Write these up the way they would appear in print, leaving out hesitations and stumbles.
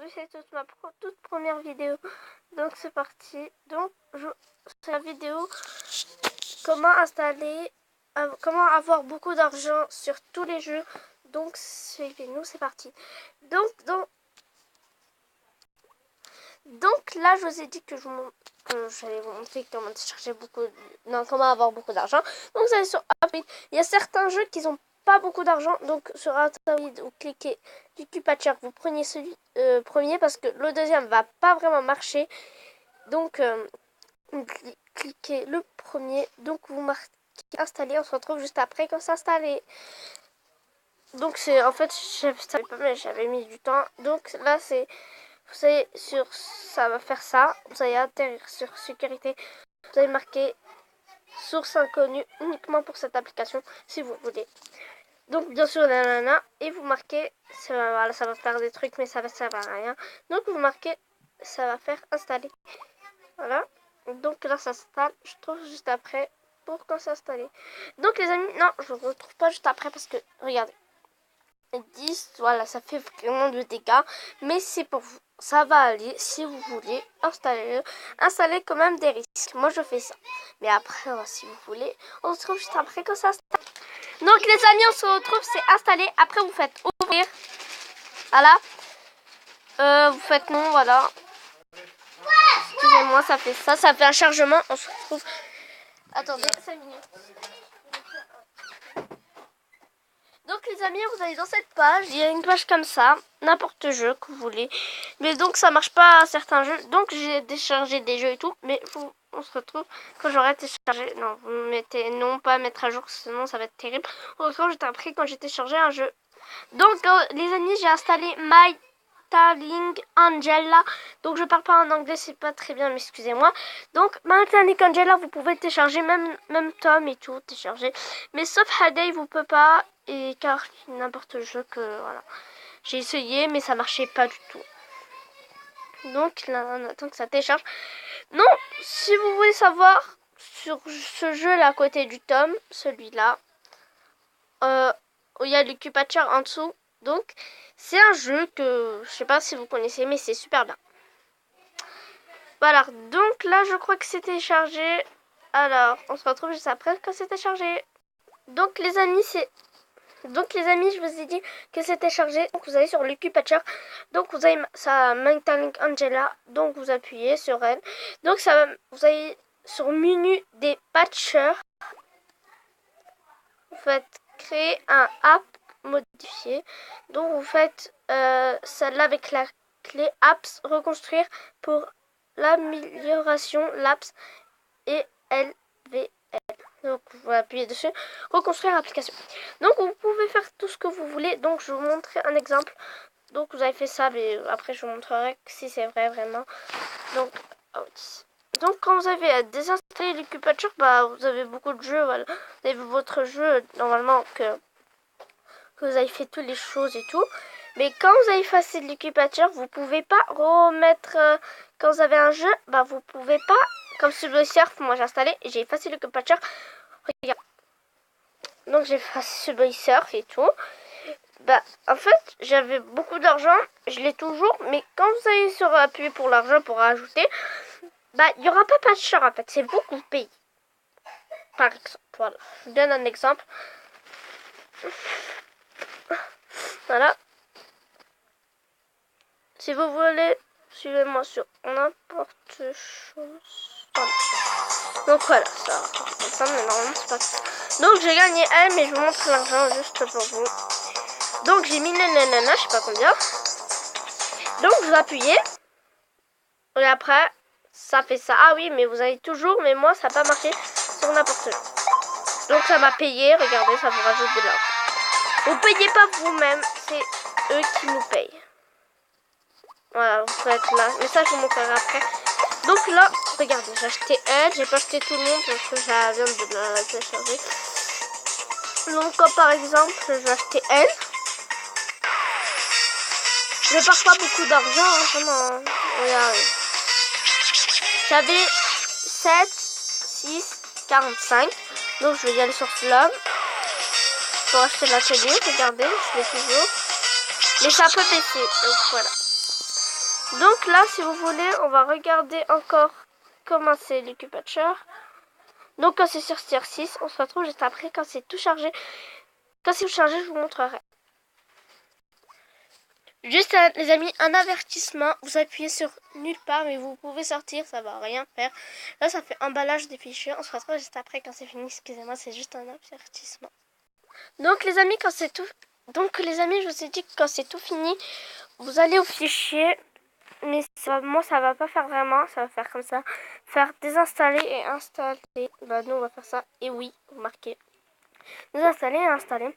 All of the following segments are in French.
aujourd'hui c'est toute première vidéo. Donc c'est parti. Donc c'est la vidéo comment installer, comment avoir beaucoup d'argent sur tous les jeux. Donc suivez-nous, c'est parti. Donc là je vous ai dit que j'allais vous montrer comment télécharger comment avoir beaucoup d'argent. Donc vous allez sur Android. Il y a certains jeux qui n'ont pas beaucoup d'argent, donc sur Android vous cliquez du Patcher, vous prenez celui premier parce que le deuxième va pas vraiment marcher. Donc vous cliquez le premier, donc vous marquez installer. On se retrouve juste après quand c'est installé. Donc c'est en fait j'avais mis du temps. Donc là c'est vous allez ça va faire ça. Vous allez atterrir sur sécurité. Vous allez marquer source inconnue uniquement pour cette application si vous voulez. Donc bien sûr nanana, et vous marquez voilà, ça va faire des trucs mais ça va servir à rien. Donc vous marquez ça va faire installer. Voilà. Donc là ça s'installe. Je trouve juste après pour quand c'est installé. Donc les amis, non, je ne retrouve pas juste après parce que regardez. 10, voilà, ça fait vraiment de dégâts, mais c'est pour vous. Ça va aller si vous voulez installer quand même des risques. Moi je fais ça. Mais après, si vous voulez, on se retrouve juste après quand ça installe. Donc les amis, on se retrouve, c'est installé. Après vous faites ouvrir. Voilà. Vous faites non, voilà. Excusez-moi, ça fait ça. Ça fait un chargement. On se retrouve. Attendez, 5 minutes. Donc les amis, vous allez dans cette page, il y a une page comme ça, n'importe jeu que vous voulez. Mais donc ça marche pas à certains jeux, donc j'ai déchargé des jeux et tout. Mais on se retrouve quand j'aurai téléchargé. Non, vous mettez non, pas mettre à jour, sinon ça va être terrible. On se retrouve juste après quand j'ai téléchargé un jeu. Donc les amis, j'ai installé My Darling Angela. Donc je parle pas en anglais, c'est pas très bien, mais excusez-moi. Donc My Darling Angela, vous pouvez télécharger, même Tom et tout, télécharger. Mais sauf Heyday, vous pouvez pas. Et car n'importe jeu que voilà. J'ai essayé mais ça marchait pas du tout. Donc là on attend que ça télécharge. Non, si vous voulez savoir sur ce jeu là à côté du tome, celui-là, où il y a le Patcher en dessous. Donc c'est un jeu que je sais pas si vous connaissez mais c'est super bien. Voilà, donc là je crois que c'est téléchargé. Alors on se retrouve juste après quand c'est téléchargé. Donc les amis, je vous ai dit que c'était chargé. Donc vous allez sur le Patcher. Donc vous avez ça My Darling Angela. Donc vous appuyez sur elle. Donc vous allez sur menu des patchers. Vous faites créer un app modifié. Donc vous faites celle-là avec la clé apps reconstruire pour l'amélioration l'apps et LVL. Donc vous appuyez dessus, reconstruire l'application. Donc vous pouvez faire tout ce que vous voulez. Donc je vais vous montrer un exemple. Donc vous avez fait ça, mais après je vous montrerai si c'est vrai vraiment. Donc quand vous avez désinstallé le Patcher, bah vous avez beaucoup de jeux. Voilà. Vous avez votre jeu normalement que vous avez fait toutes les choses et tout. Mais quand vous avez effacé le Patcher, vous pouvez pas remettre. Quand vous avez un jeu, bah vous pouvez pas. Comme Subway Surf, moi j'ai installé et j'ai effacé le Patcher. Regarde. Donc j'ai effacé Subway Surf et tout. Bah en fait j'avais beaucoup d'argent, je l'ai toujours, mais quand vous allez sur appuyer pour l'argent pour rajouter, bah il n'y aura pas Patcher en fait, c'est vous que vous payez. Par exemple, voilà, je donne un exemple. Voilà. Si vous voulez, suivez-moi sur n'importe chose. Voilà. Donc voilà, ça comme ça, mais normalement c'est pas ça. Donc j'ai gagné elle, mais je vous montre l'argent juste pour vous. Donc j'ai mis nanana, je sais pas combien. Donc vous appuyez. Et après, ça fait ça. Ah oui, mais vous avez toujours, mais moi ça n'a pas marché sur n'importe quoi. Donc ça m'a payé, regardez, ça vous rajoute de l'argent. Vous payez pas vous-même, c'est eux qui nous payent. Voilà, vous faites là. Mais ça je vous montrerai après. Donc là, regardez, j'ai acheté elle, j'ai pas acheté tout le monde parce que ça vient de la télécharger. Donc comme par exemple, j'ai acheté elle. Je perds pas beaucoup d'argent, hein, vraiment. Regardez. J'avais 7, 6, 45. Donc je vais y aller sur Flum. Pour acheter la tenue, regardez, je l'ai toujours. Mais ça peut baisser, donc voilà. Donc là, si vous voulez, on va regarder encore comment c'est l'Ucupatcher. Donc quand c'est sur tier 6, on se retrouve juste après quand c'est tout chargé. Quand c'est tout chargé, je vous montrerai. Juste les amis, un avertissement, vous appuyez sur nulle part mais vous pouvez sortir, ça va rien faire. Là ça fait emballage des fichiers, on se retrouve juste après quand c'est fini, excusez-moi, c'est juste un avertissement. Donc les amis, quand c'est tout... Donc les amis, je vous ai dit que quand c'est tout fini, vous allez au fichier, mais moi ça va pas faire vraiment, ça va faire comme ça. Faire désinstaller et installer. Bah nous on va faire ça, et oui, vous marquez. Désinstaller et installer.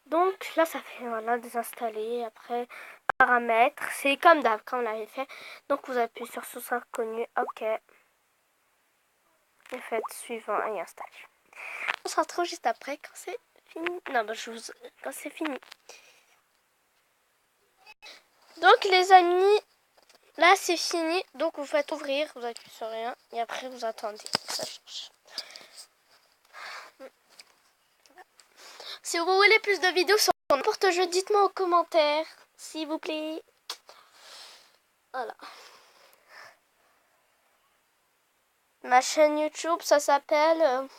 Donc là ça fait voilà désinstaller, après paramètres, c'est comme d'hab quand on l'avait fait. Donc vous appuyez sur source inconnue, ok. Et faites suivant et installer. On se retrouve juste après quand c'est fini. Non bah quand c'est fini. Donc les amis, là c'est fini. Donc vous faites ouvrir, vous appuyez sur rien et après vous attendez que ça change. Si vous voulez plus de vidéos sur n'importe jeu, dites-moi en commentaire, s'il vous plaît. Voilà. Ma chaîne YouTube, ça s'appelle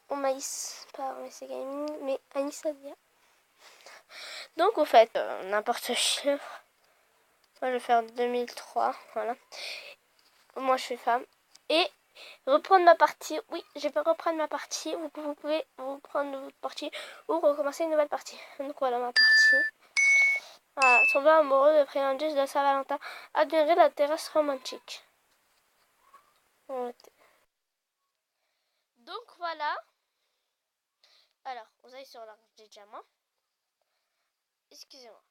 Maïs, pas Maïs Gaming, mais Anissadia. Donc vous faites n'importe chiffre. Moi je vais faire 2003, voilà. Moi je suis femme. Et reprendre ma partie. Oui, je vais reprendre ma partie. Vous pouvez reprendre votre partie ou recommencer une nouvelle partie. Donc voilà ma partie. Voilà, tomber amoureux de friandises de Saint-Valentin. Admirer la terrasse romantique. Donc voilà. Alors, vous allez sur l'arbre des diamants. Excusez-moi.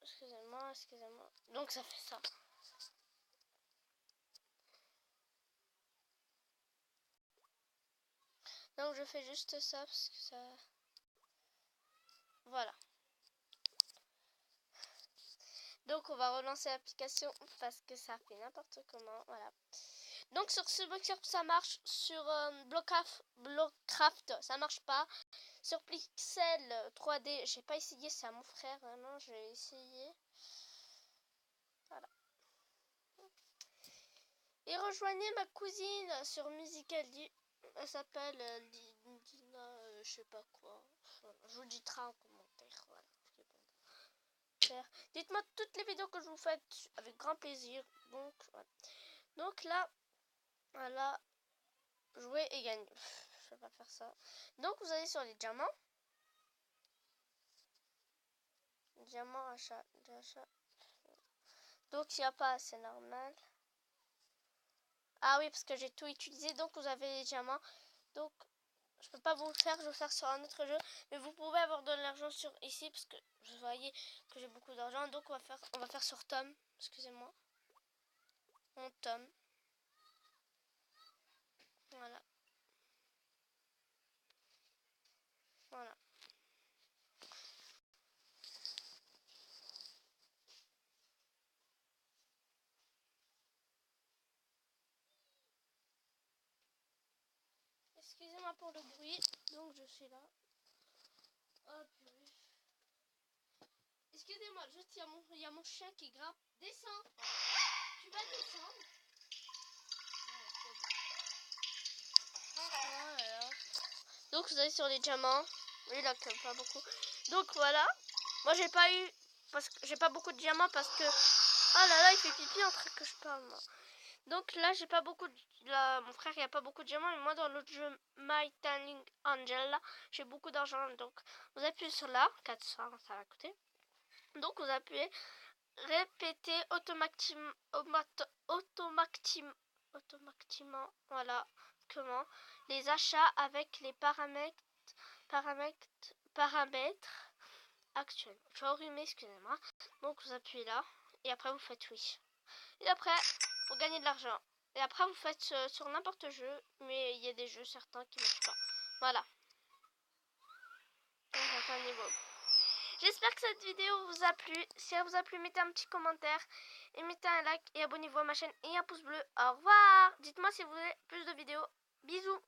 Excusez-moi. Donc ça fait ça. Donc je fais juste ça parce que ça... Voilà. Donc on va relancer l'application parce que ça fait n'importe comment. Voilà. Donc sur ce Boxer ça marche. Sur Blockcraft ça marche pas. Sur Pixel 3D, j'ai pas essayé, c'est à mon frère. Non, j'ai essayé. Voilà. Et rejoignez ma cousine sur Musicali. Elle s'appelle Dina, je sais pas quoi. Je vous dirai en commentaire. Voilà. Dites-moi toutes les vidéos que je vous fais avec grand plaisir. Donc, voilà. Donc là, voilà, jouer et gagner. Je vais pas faire ça. Donc vous allez sur les diamants. Diamant achat. Donc il n'y a pas, c'est normal. Ah oui, parce que j'ai tout utilisé. Donc vous avez les diamants. Donc je peux pas vous le faire, je vais faire sur un autre jeu. Mais vous pouvez avoir de l'argent sur ici parce que vous voyez que j'ai beaucoup d'argent. Donc on va faire sur Tom. Excusez-moi. Mon Tom. Voilà. Voilà. Excusez-moi pour le bruit. Donc je suis là. Hop. Excusez-moi, juste il y a mon chien qui grimpe. Descends. Tu vas descendre. Voilà. Donc vous allez sur les diamants. Oui, là, quand même pas beaucoup. Donc voilà. Moi j'ai pas eu, parce que j'ai pas beaucoup de diamants parce que... Ah là là, il fait pipi en train que je parle. Moi. Donc là j'ai pas beaucoup de... Là, mon frère il a pas beaucoup de diamants. Et moi dans l'autre jeu My Tanning Angel là, j'ai beaucoup d'argent. Donc vous appuyez sur là. 400 ça va coûter. Donc vous appuyez. Répétez automatiquement, voilà, comment, les achats avec les paramètres actuels. Je vais enrhumer, excusez-moi. Donc vous appuyez là, et après vous faites oui. Et après, vous gagnez de l'argent. Et après vous faites sur n'importe jeu, mais il y a des jeux certains qui ne marchent pas. Voilà. J'espère que cette vidéo vous a plu. Si elle vous a plu, mettez un petit commentaire et mettez un like et abonnez-vous à ma chaîne et un pouce bleu. Au revoir. Dites-moi si vous voulez plus de vidéos. Bisous.